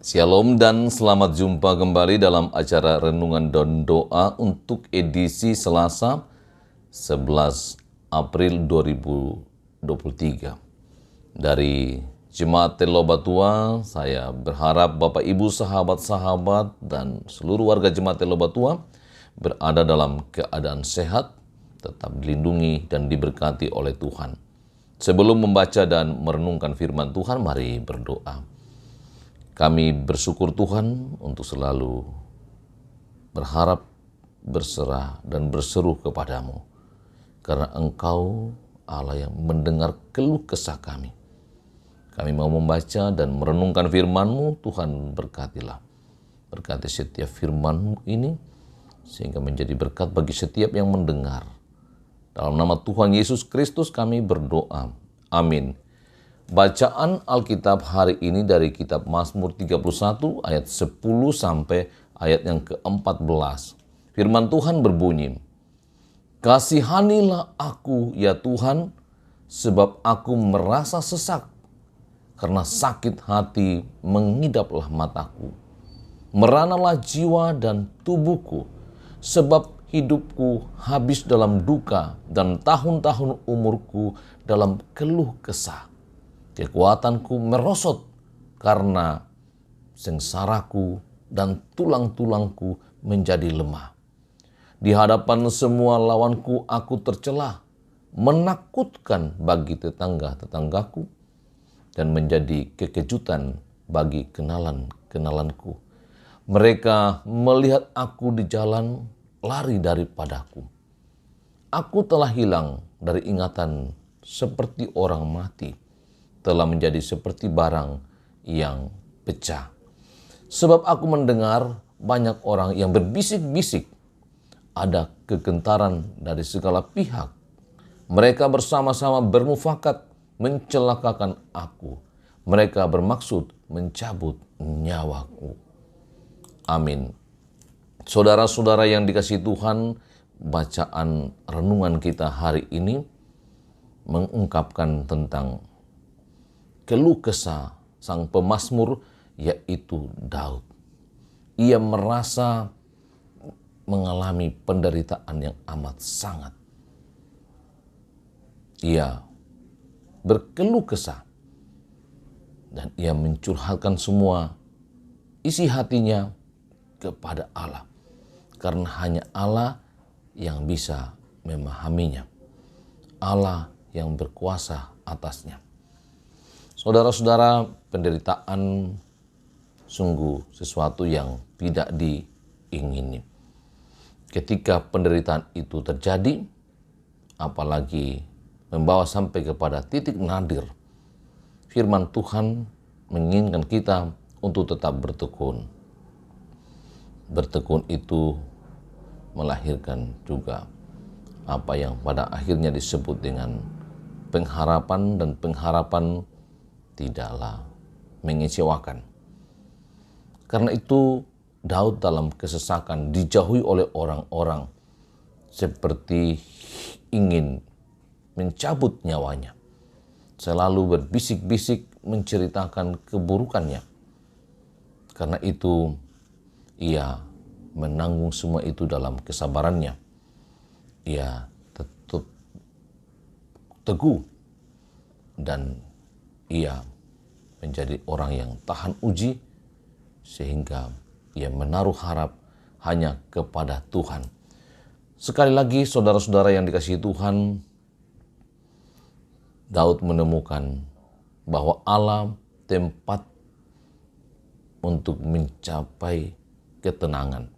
Shalom dan selamat jumpa kembali dalam acara Renungan dan Doa untuk edisi Selasa 11 April 2023. Dari Jemaat Telobatua, saya berharap Bapak Ibu sahabat-sahabat dan seluruh warga Jemaat Telobatua berada dalam keadaan sehat, tetap dilindungi dan diberkati oleh Tuhan. Sebelum membaca dan merenungkan firman Tuhan, mari berdoa. Kami bersyukur Tuhan untuk selalu berharap, berserah, dan berseru kepadamu. Karena Engkau Allah yang mendengar keluh kesah kami. Kami mau membaca dan merenungkan firman-Mu, Tuhan berkatilah. Berkati setiap firman-Mu ini, sehingga menjadi berkat bagi setiap yang mendengar. Dalam nama Tuhan Yesus Kristus kami berdoa. Amin. Bacaan Alkitab hari ini dari kitab Mazmur 31 ayat 10 sampai ayat yang ke-14. Firman Tuhan berbunyi, "Kasihanilah aku ya Tuhan, sebab aku merasa sesak, karena sakit hati mengidaplah mataku. Meranalah jiwa dan tubuhku, sebab hidupku habis dalam duka dan tahun-tahun umurku dalam keluh kesah. Kekuatanku merosot karena sengsaraku dan tulang-tulangku menjadi lemah. Di hadapan semua lawanku aku tercelah, menakutkan bagi tetangga-tetanggaku, dan menjadi kekejutan bagi kenalan-kenalanku. Mereka melihat aku di jalan, lari daripadaku. Aku telah hilang dari ingatan seperti orang mati, telah menjadi seperti barang yang pecah. Sebab aku mendengar banyak orang yang berbisik-bisik, ada kegentaran dari segala pihak. Mereka bersama-sama bermufakat mencelakakan aku. Mereka bermaksud mencabut nyawaku." Amin. Saudara-saudara yang dikasihi Tuhan, bacaan renungan kita hari ini mengungkapkan tentang keluh kesah sang pemazmur, yaitu Daud. Ia merasa mengalami penderitaan yang amat sangat. Ia berkeluh kesah dan ia mencurhatkan semua isi hatinya kepada Allah, karena hanya Allah yang bisa memahaminya, Allah yang berkuasa atasnya. Saudara-saudara, penderitaan sungguh sesuatu yang tidak diingini. Ketika penderitaan itu terjadi, apalagi membawa sampai kepada titik nadir, firman Tuhan menginginkan kita untuk tetap bertekun. Bertekun itu melahirkan juga apa yang pada akhirnya disebut dengan pengharapan, dan pengharapan tidaklah mengecewakan. Karena itu Daud dalam kesesakan dijauhi oleh orang-orang seperti ingin mencabut nyawanya. Selalu berbisik-bisik menceritakan keburukannya. Karena itu ia menanggung semua itu dalam kesabarannya. Ia tetap teguh dan ia menjadi orang yang tahan uji, sehingga ia menaruh harap hanya kepada Tuhan. Sekali lagi, saudara-saudara yang dikasihi Tuhan, Daud menemukan bahwa Allah tempat untuk mencapai ketenangan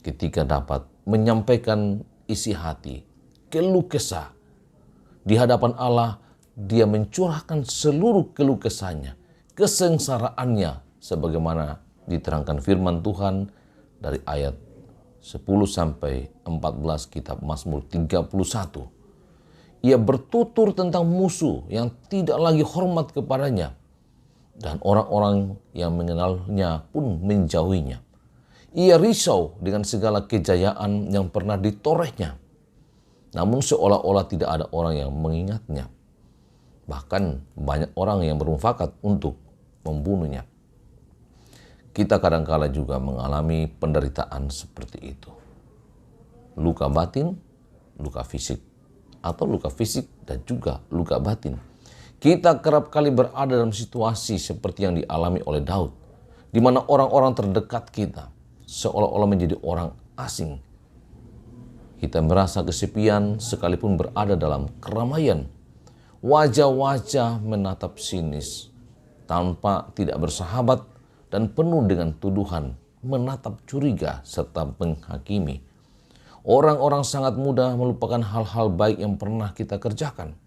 ketika dapat menyampaikan isi hati, keluh kesah. Di hadapan Allah, dia mencurahkan seluruh keluh kesahnya, kesengsaraannya, sebagaimana diterangkan firman Tuhan dari ayat 10 sampai 14 kitab Mazmur 31. Ia bertutur tentang musuh yang tidak lagi hormat kepadanya, dan orang-orang yang mengenalnya pun menjauhinya. Ia risau dengan segala kejayaan yang pernah ditorehnya, namun seolah-olah tidak ada orang yang mengingatnya. Bahkan banyak orang yang bermufakat untuk membunuhnya. kita kadangkala juga mengalami penderitaan seperti itu. Luka batin, luka fisik, atau luka fisik dan juga luka batin. Kita kerap kali berada dalam situasi seperti yang dialami oleh Daud, di mana orang-orang terdekat kita seolah-olah menjadi orang asing. Kita merasa kesepian sekalipun berada dalam keramaian. Wajah-wajah menatap sinis, tanpa tidak bersahabat dan penuh dengan tuduhan, menatap curiga serta menghakimi. Orang-orang sangat mudah melupakan hal-hal baik yang pernah kita kerjakan.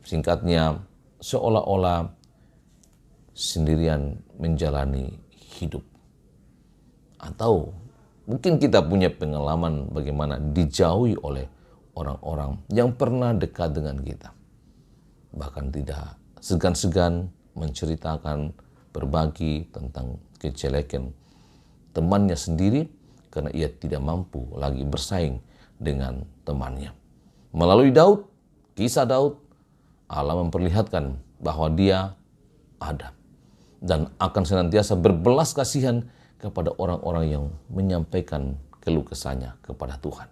Singkatnya, seolah-olah sendirian menjalani hidup. Atau mungkin kita punya pengalaman bagaimana dijauhi oleh orang-orang yang pernah dekat dengan kita. Bahkan tidak segan-segan menceritakan, berbagi tentang kejelekan temannya sendiri karena ia tidak mampu lagi bersaing dengan temannya. Melalui Daud, kisah Daud, Allah memperlihatkan bahwa dia ada dan akan senantiasa berbelas kasihan kepada orang-orang yang menyampaikan keluh kesahnya kepada Tuhan.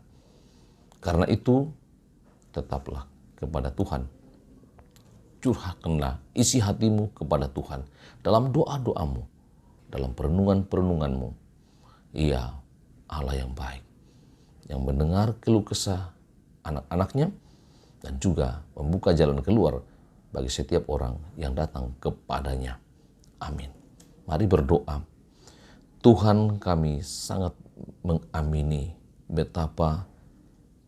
Karena itu, tetaplah kepada Tuhan. Curahkanlah isi hatimu kepada Tuhan dalam doa-doamu, dalam perenungan-perenunganmu. Ia Allah yang baik, yang mendengar keluh kesah anak-anaknya dan juga membuka jalan keluar bagi setiap orang yang datang kepadanya. Amin. Mari berdoa. Tuhan, kami sangat mengamini betapa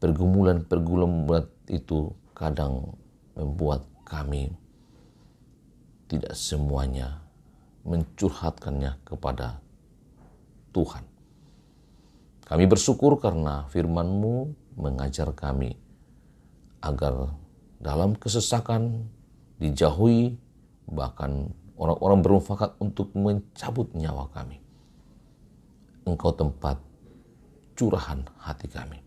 pergumulan-pergumulan itu kadang membuat kami tidak semuanya mencurhatkannya kepada Tuhan. Kami bersyukur karena firman-Mu mengajar kami agar dalam kesesakan dijauhi, bahkan orang-orang bermufakat untuk mencabut nyawa kami. Engkau tempat curahan hati kami.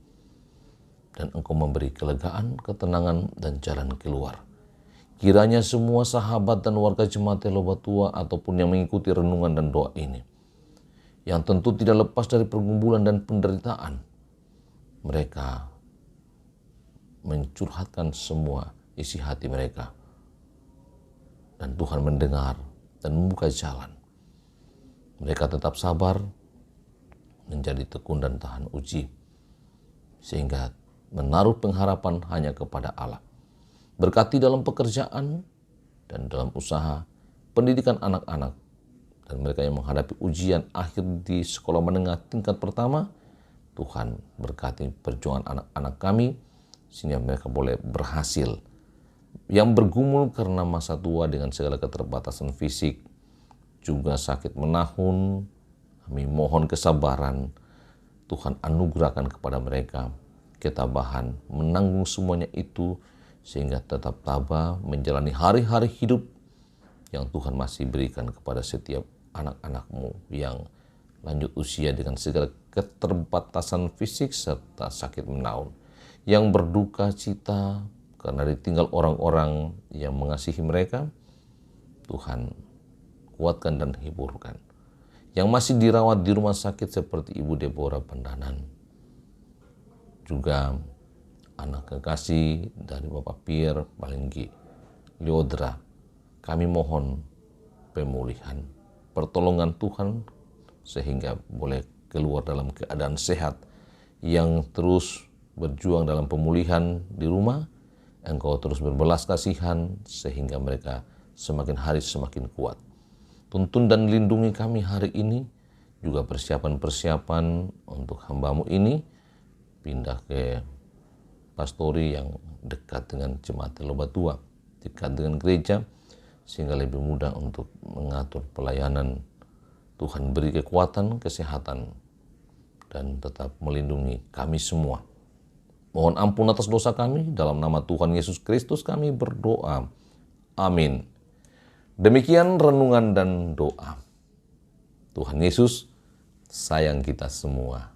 Dan Engkau memberi kelegaan, ketenangan, dan jalan keluar. Kiranya semua sahabat dan warga jemaat Lobatua ataupun yang mengikuti renungan dan doa ini, yang tentu tidak lepas dari pergumulan dan penderitaan, mereka mencurhatkan semua isi hati mereka. Dan Tuhan mendengar dan membuka jalan. Mereka tetap sabar, menjadi tekun dan tahan uji, sehingga menaruh pengharapan hanya kepada Allah. Berkati dalam pekerjaan dan dalam usaha, pendidikan anak-anak, dan mereka yang menghadapi ujian akhir di sekolah menengah tingkat pertama. Tuhan berkati perjuangan anak-anak kami, sehingga mereka boleh berhasil. Yang bergumul karena masa tua dengan segala keterbatasan fisik, juga sakit menahun, kami mohon kesabaran. Tuhan anugerahkan kepada mereka ketabahan menanggung semuanya itu, sehingga tetap tabah menjalani hari-hari hidup yang Tuhan masih berikan kepada setiap anak-anak-Mu yang lanjut usia dengan segala keterbatasan fisik serta sakit menahun, yang berduka cita karena ditinggal orang-orang yang mengasihi mereka. Tuhan kuatkan dan hiburkan. Yang masih dirawat di rumah sakit seperti Ibu Deborah Pandanan, juga anak kekasih dari Bapak Pierre Palenggi Liodra, kami mohon pemulihan, pertolongan Tuhan sehingga boleh keluar dalam keadaan sehat. Yang terus berjuang dalam pemulihan di rumah, Engkau terus berbelas kasihan sehingga mereka semakin hari semakin kuat. Tuntun dan lindungi kami hari ini, juga persiapan-persiapan untuk hamba-Mu ini pindah ke pastori yang dekat dengan jemaat Lobatua, dekat dengan gereja, sehingga lebih mudah untuk mengatur pelayanan. Tuhan beri kekuatan, kesehatan, dan tetap melindungi kami semua. Mohon ampun atas dosa kami, dalam nama Tuhan Yesus Kristus kami berdoa. Amin. Demikian renungan dan doa. Tuhan Yesus sayang kita semua.